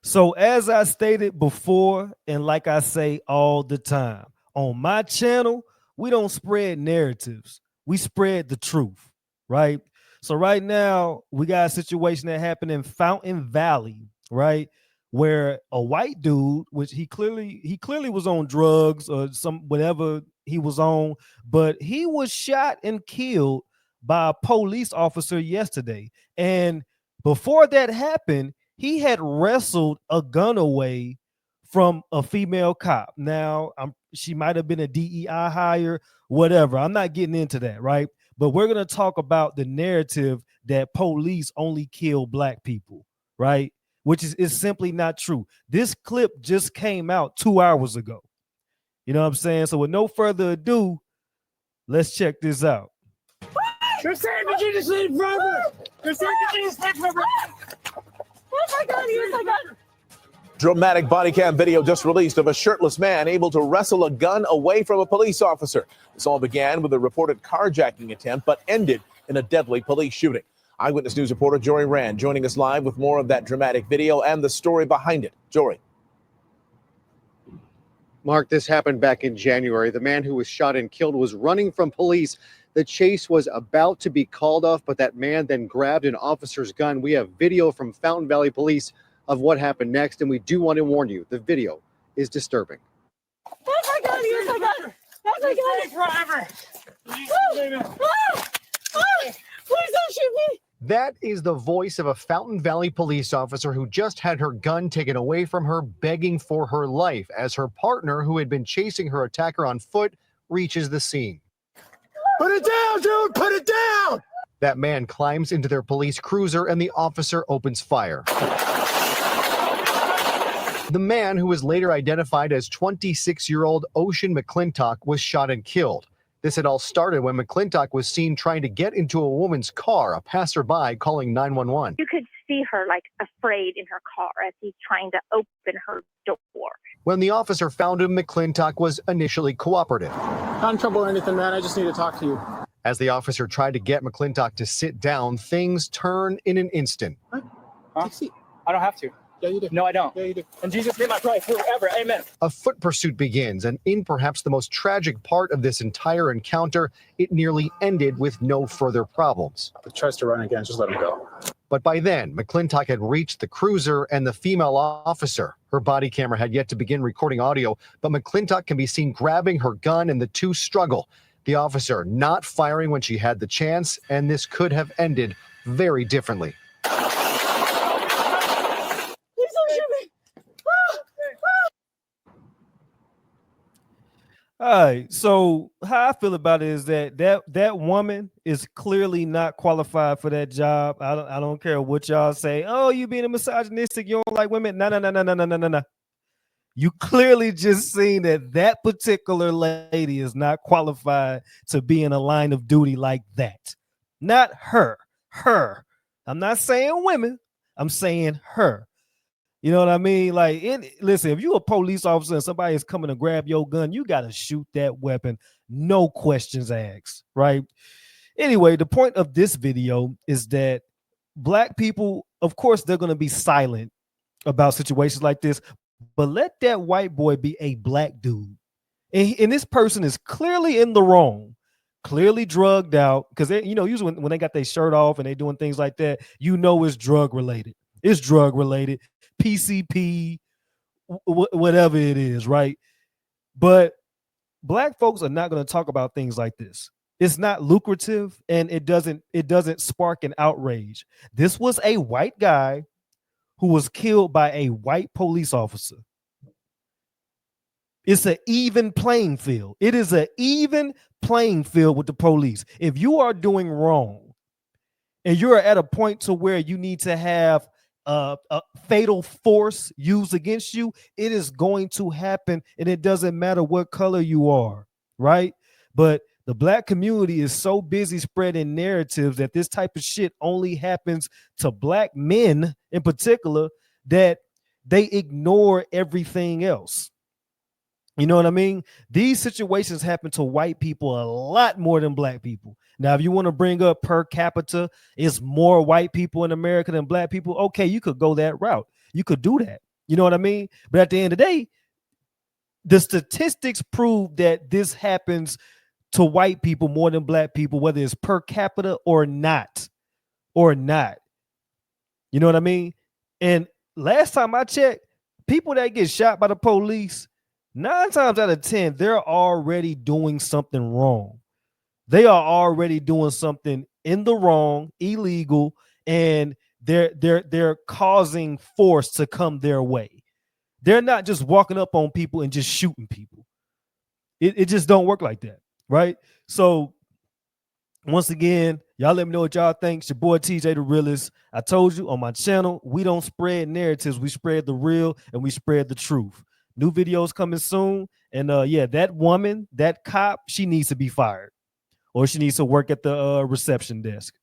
So as I stated before, and like I say all the time, on my channel, we don't spread narratives. We spread the truth, right? So right now, we got a situation that happened in Fountain Valley, right? Where a white dude, which he clearly was on drugs or some whatever he was on, but he was shot and killed by a police officer yesterday. And before that happened, he had wrestled a gun away from a female cop. Now, she might have been a DEI hire, whatever. I'm not getting into that, right? But we're going to talk about the narrative that police only kill black people, right? Which is simply not true. This clip just came out 2 hours ago. You know what I'm saying? So with no further ado, let's check this out. You're saying Virginia State forever! You're saying Virginia State forever! Oh my God, oh my God! Dramatic body cam video just released of a shirtless man able to wrestle a gun away from a police officer. This all began with a reported carjacking attempt, but ended in a deadly police shooting. Eyewitness News reporter Jory Rand joining us live with more of that dramatic video and the story behind it. Jory. Mark, this happened back in January. The man who was shot and killed was running from police. The chase was about to be called off, but that man then grabbed an officer's gun. We have video from Fountain Valley Police of what happened next, and we do want to warn you, the video is disturbing. Oh my God, oh my God! Oh my God! Forever! Please don't shoot me! That is the voice of a Fountain Valley police officer who just had her gun taken away from her, begging for her life, as her partner, who had been chasing her attacker on foot, reaches the scene. Put it down, dude! Put it down! That man climbs into their police cruiser and the officer opens fire. The man, who was later identified as 26-year-old Ocean McClintock, was shot and killed. This had all started when McClintock was seen trying to get into a woman's car, a passerby calling 911. You could see her like afraid in her car as he's trying to open her door. When the officer found him, McClintock was initially cooperative. Not in trouble or anything, man. I just need to talk to you. As the officer tried to get McClintock to sit down, things turn in an instant. Huh? I don't have to. Yeah, you do. No, I don't. Yeah, you do. In Jesus' name I pray forever. Amen. A foot pursuit begins, and in perhaps the most tragic part of this entire encounter, it nearly ended with no further problems. If he tries to run again, just let him go. But by then, McClintock had reached the cruiser and the female officer. Her body camera had yet to begin recording audio, but McClintock can be seen grabbing her gun and the two struggle. The officer not firing when she had the chance, and this could have ended very differently. All right. So how I feel about it is that woman is clearly not qualified for that job. I don't care what y'all say. Oh, you being a misogynistic, you don't like women. No. You clearly just seen that particular lady is not qualified to be in a line of duty like that. Not her. Her. I'm not saying women. I'm saying her. You know what I mean? Like, listen, if you're a police officer and somebody is coming to grab your gun, you got to shoot that weapon. No questions asked, right? Anyway, the point of this video is that black people, of course, they're going to be silent about situations like this, but let that white boy be a black dude. And this person is clearly in the wrong, clearly drugged out, because usually when they got their shirt off and they doing things like that, it's drug related. It's drug related. PCP, whatever it is, right? But black folks are not going to talk about things like this. It's not lucrative, and it doesn't spark an outrage. This was a white guy who was killed by a white police officer. It's an even playing field. It is an even playing field with the police. If you are doing wrong and you're at a point to where you need to have a fatal force used against you, it is going to happen, and it doesn't matter what color you are, right? But the black community is so busy spreading narratives that this type of shit only happens to black men in particular, that they ignore everything else. You know what I mean? These situations happen to white people a lot more than black people. Now, if you want to bring up per capita, it's more white people in America than black people. Okay, you could go that route. You could do that. You know what I mean? But at the end of the day, the statistics prove that this happens to white people more than black people, whether it's per capita or not. You know what I mean? And last time I checked, people that get shot by the police, 9 times out of 10, they're already doing something wrong. They are already doing something in the wrong, illegal, and they're causing force to come their way. They're not just walking up on people and just shooting people. It just don't work like that, right? So once again, y'all let me know what y'all think. It's your boy TJ the Realist. I told you on my channel, we don't spread narratives. We spread the real and we spread the truth. New videos coming soon. And yeah, that woman, that cop, she needs to be fired. Or she needs to work at the reception desk.